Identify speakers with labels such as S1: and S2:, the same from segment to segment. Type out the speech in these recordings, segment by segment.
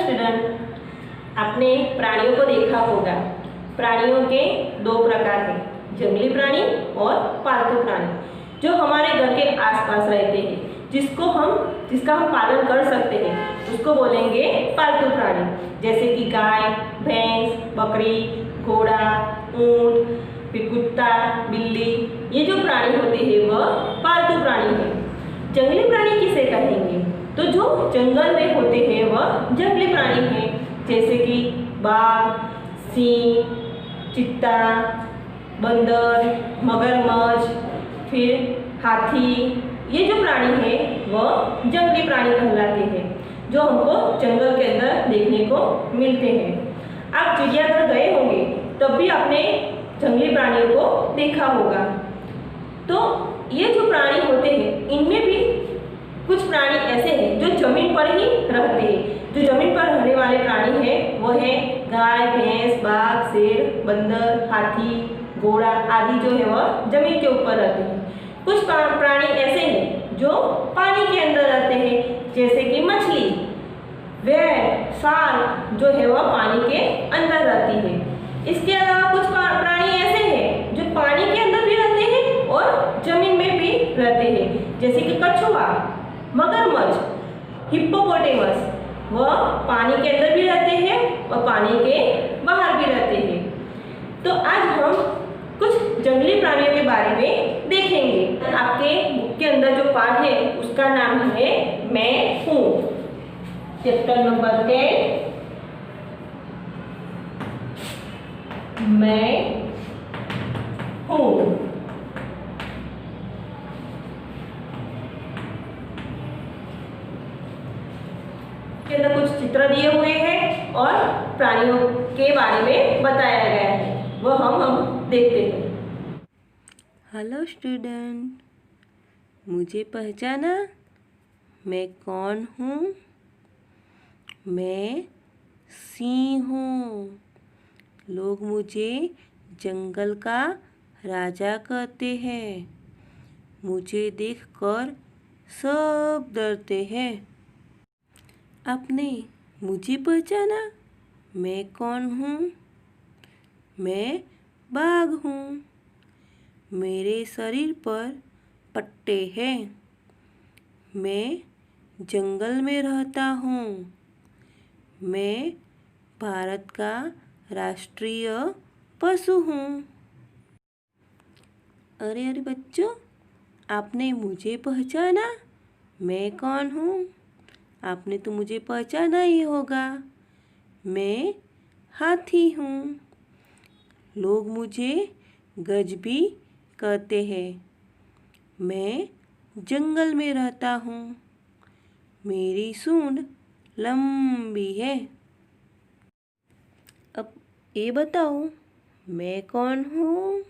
S1: Student, आपने प्राणियों को देखा होगा। प्राणियों के दो प्रकार हैं, जंगली प्राणी और पालतू प्राणी, जो हमारे घर के आसपास रहते हैं, जिसका हम पालन कर सकते हैं, उसको बोलेंगे पालतू प्राणी। जैसे कि गाय, भैंस, बकरी, घोड़ा, ऊंट, फिर कुत्ता, बिल्ली, ये जो प्राणी होते हैं वह पालतू प्राणी हैं। जंगली प्राणी किसे कहेंगे? तो जो जंगल में होते हैं वह जंगली प्राणी हैं। जैसे कि बाघ, सिंह, चीता, बंदर, मगरमच्छ, फिर हाथी, ये जो प्राणी हैं वह जंगली प्राणी कहलाते हैं, जो हमको जंगल के अंदर देखने को मिलते हैं। आप चिड़ियाघर गए होंगे तब भी आपने जंगली प्राणियों को देखा होगा। तो ये जो प्राणी होते हैं इनमें भी कुछ प्राणी ऐसे हैं जो जमीन पर ही रहते हैं। जो जमीन पर रहने वाले प्राणी हैं वो है गाय, भैंस, बाघ, शेर, बंदर, हाथी, घोड़ा आदि जो है वह जमीन के ऊपर रहते हैं। कुछ प्राणी ऐसे हैं जो पानी के अंदर रहते हैं, जैसे कि मछली, व्हेल, शार्क जो है वह पानी के अंदर रहती है। इसके अलावा कुछ प्राणी ऐसे हैं जो पानी के अंदर भी रहते हैं और जमीन में भी रहते हैं, जैसे कि कछुआ, मगरमच्छ, हिप्पोपोटेमस, वह पानी के अंदर भी रहते हैं और पानी के बाहर भी रहते हैं। तो आज हम कुछ जंगली प्राणियों के बारे में देखेंगे। आपके बुक के अंदर जो पाठ है उसका नाम है मैं हूँ। चैप्टर नंबर 10, मैं हूँ। के अंदर कुछ चित्र दिए हुए हैं और प्राणियों के बारे में बताया गया है, वह हम देखते हैं।
S2: हेलो स्टूडेंट, मुझे पहचाना? मैं कौन हूँ? मैं सिंह हूँ। लोग मुझे जंगल का राजा कहते हैं। मुझे देखकर सब डरते हैं। आपने मुझे पहचाना? मैं कौन हूँ? मैं बाघ हूँ। मेरे शरीर पर पट्टे हैं। मैं जंगल में रहता हूँ। मैं भारत का राष्ट्रीय पशु हूँ। अरे अरे बच्चों, आपने मुझे पहचाना? मैं कौन हूँ? आपने तो मुझे पहचाना ही होगा। मैं हाथी हूँ। लोग मुझे गज भी कहते हैं। मैं जंगल में रहता हूँ। मेरी सूंड लंबी है। अब ये बताओ, मैं कौन हूँ?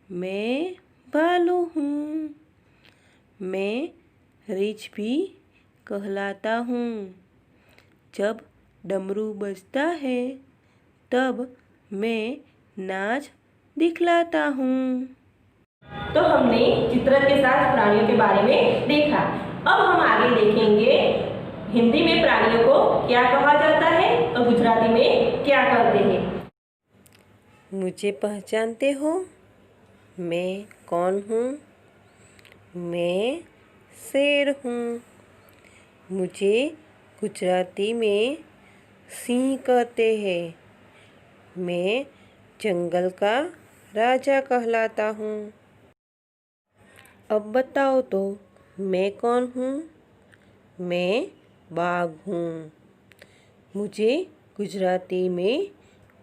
S2: मैं भालू हूँ। मैं रीछ भी कहलाता हूँ। जब डमरू बजता है तब मैं नाच दिखलाता हूँ।
S1: तो हमने चित्र के साथ प्राणियों के बारे में देखा। अब हम आगे देखेंगे हिंदी में प्राणियों को क्या कहा जाता है और गुजराती में क्या कहते हैं।
S2: मुझे पहचानते हो? मैं कौन हूँ? मैं शेर हूँ। मुझे गुजराती में सिंह कहते हैं। मैं जंगल का राजा कहलाता हूँ। अब बताओ तो, मैं कौन हूँ? मैं बाघ हूँ। मुझे गुजराती में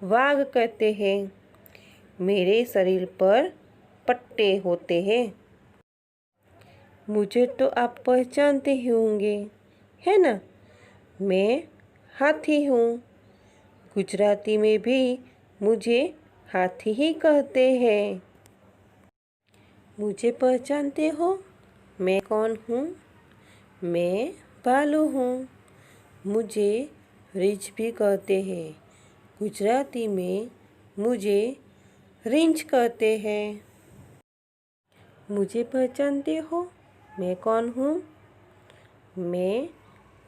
S2: वाघ कहते हैं। मेरे शरीर पर पट्टे होते हैं। मुझे तो आप पहचानते ही होंगे, है ना? मैं हाथी हूँ। गुजराती में भी मुझे हाथी ही कहते हैं। मुझे पहचानते हो? मैं कौन हूँ? मैं भालू हूँ। मुझे रीछ भी कहते हैं। गुजराती में मुझे रींछ कहते हैं। मुझे पहचानते हो? मैं कौन हूँ? मैं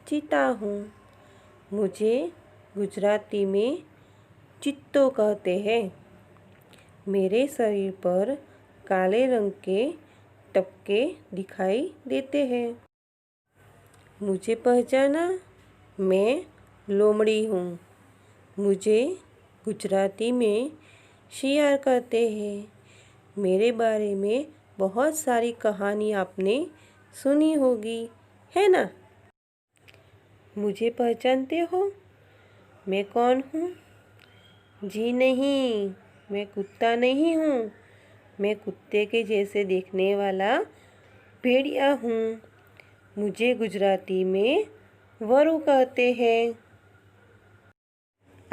S2: चीता हूँ। मुझे गुजराती में चित्तो कहते हैं। मेरे शरीर पर काले रंग के टपके दिखाई देते हैं। मुझे पहचाना, मैं लोमड़ी हूँ। मुझे गुजराती में शियार कहते हैं। मेरे बारे में बहुत सारी कहानी आपने सुनी होगी, है ना? मुझे पहचानते हो? मैं कौन हूँ? जी नहीं, मैं कुत्ता नहीं हूँ। मैं कुत्ते के जैसे देखने वाला भेड़िया हूँ। मुझे गुजराती में वरु कहते हैं।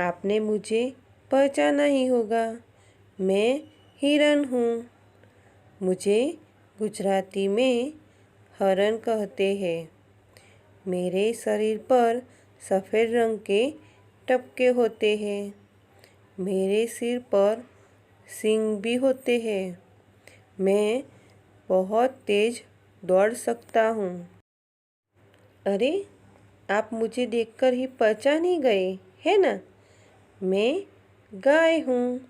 S2: आपने मुझे पहचाना ही होगा, मैं हिरन हूँ। मुझे गुजराती में हरण कहते हैं। मेरे शरीर पर सफ़ेद रंग के टपके होते हैं। मेरे सिर पर सींग भी होते हैं। मैं बहुत तेज दौड़ सकता हूँ। अरे, आप मुझे देखकर ही पहचान ही गए, है ना? मैं गाय हूँ।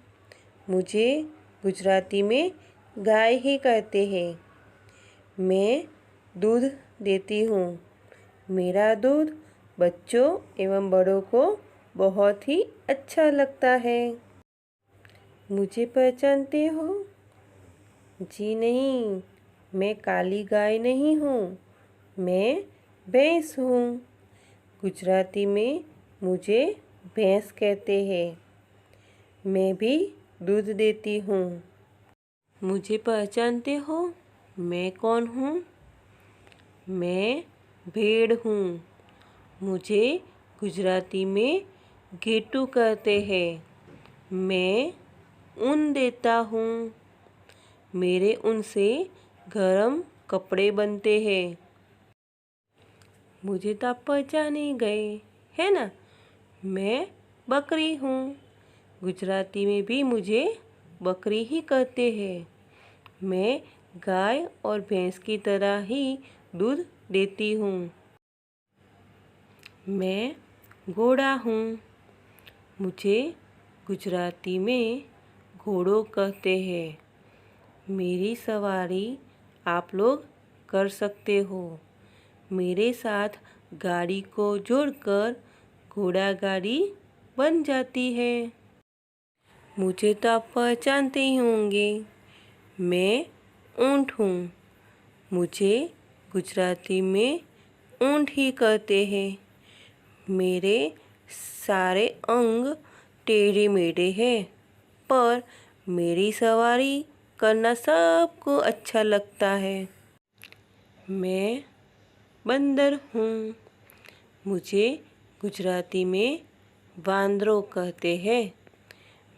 S2: मुझे गुजराती में गाय ही कहते हैं। मैं दूध देती हूँ। मेरा दूध बच्चों एवं बड़ों को बहुत ही अच्छा लगता है। मुझे पहचानते हो? जी नहीं, मैं काली गाय नहीं हूँ, मैं भैंस हूँ। गुजराती में मुझे भैंस कहते हैं। मैं भी दूध देती हूँ। मुझे पहचानते हो? मैं कौन हूँ? मैं भेड़ हूँ। मुझे गुजराती में घेटू कहते हैं। मैं ऊन देता हूँ। मेरे ऊन से गरम कपड़े बनते हैं। मुझे तो आप पहचान ही गए, है ना? मैं बकरी हूँ। गुजराती में भी मुझे बकरी ही कहते हैं। मैं गाय और भैंस की तरह ही दूध देती हूँ। मैं घोड़ा हूँ। मुझे गुजराती में घोड़ो कहते हैं। मेरी सवारी आप लोग कर सकते हो। मेरे साथ गाड़ी को जोड़कर घोड़ा गाड़ी बन जाती है। मुझे तो आप पहचानते ही होंगे, मैं ऊँट हूँ। मुझे गुजराती में ऊँट ही कहते हैं। मेरे सारे अंग टेढ़े मेढ़े हैं, पर मेरी सवारी करना सबको अच्छा लगता है। मैं बंदर हूँ। मुझे गुजराती में वांदरो कहते हैं।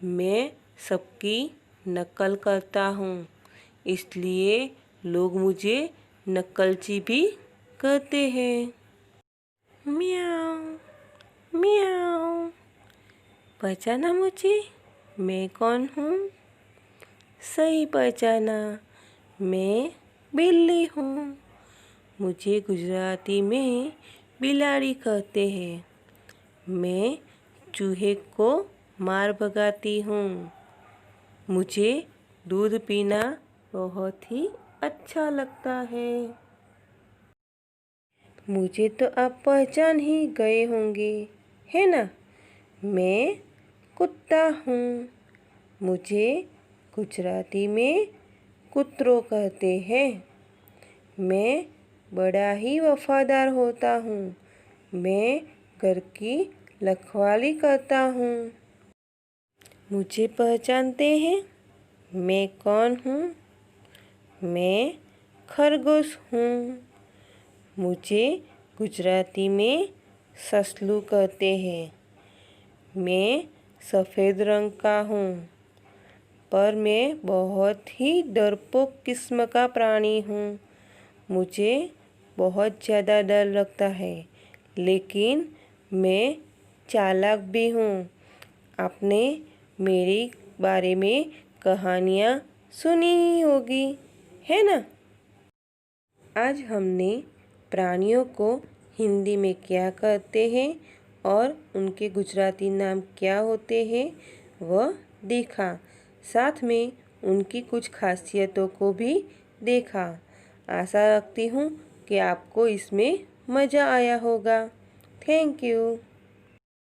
S2: मैं सबकी नकल करता हूँ, इसलिए लोग मुझे नकलची भी कहते हैं। म्याऊ म्याऊ। पहचाना मुझे? मैं कौन हूँ? सही पहचाना, मैं बिल्ली हूँ। मुझे गुजराती में बिलाड़ी कहते हैं। मैं चूहे को मार भगाती हूँ। मुझे दूध पीना बहुत ही अच्छा लगता है। मुझे तो आप पहचान ही गए होंगे, है ना? मैं कुत्ता हूँ। मुझे गुजराती में कुत्रो कहते हैं। मैं बड़ा ही वफादार होता हूँ। मैं घर की रखवाली करता हूँ। मुझे पहचानते हैं? मैं कौन हूँ? मैं खरगोश हूँ। मुझे गुजराती में ससलू कहते हैं। मैं सफ़ेद रंग का हूँ, पर मैं बहुत ही डरपोक किस्म का प्राणी हूँ। मुझे बहुत ज़्यादा डर लगता है, लेकिन मैं चालाक भी हूँ। आपने मेरे बारे में कहानियाँ सुनी ही होगी, है ना? आज हमने प्राणियों को हिंदी में क्या कहते हैं और उनके गुजराती नाम क्या होते हैं वह देखा। साथ में उनकी कुछ खासियतों को भी देखा। आशा रखती हूँ कि आपको इसमें मज़ा आया होगा। Thank you.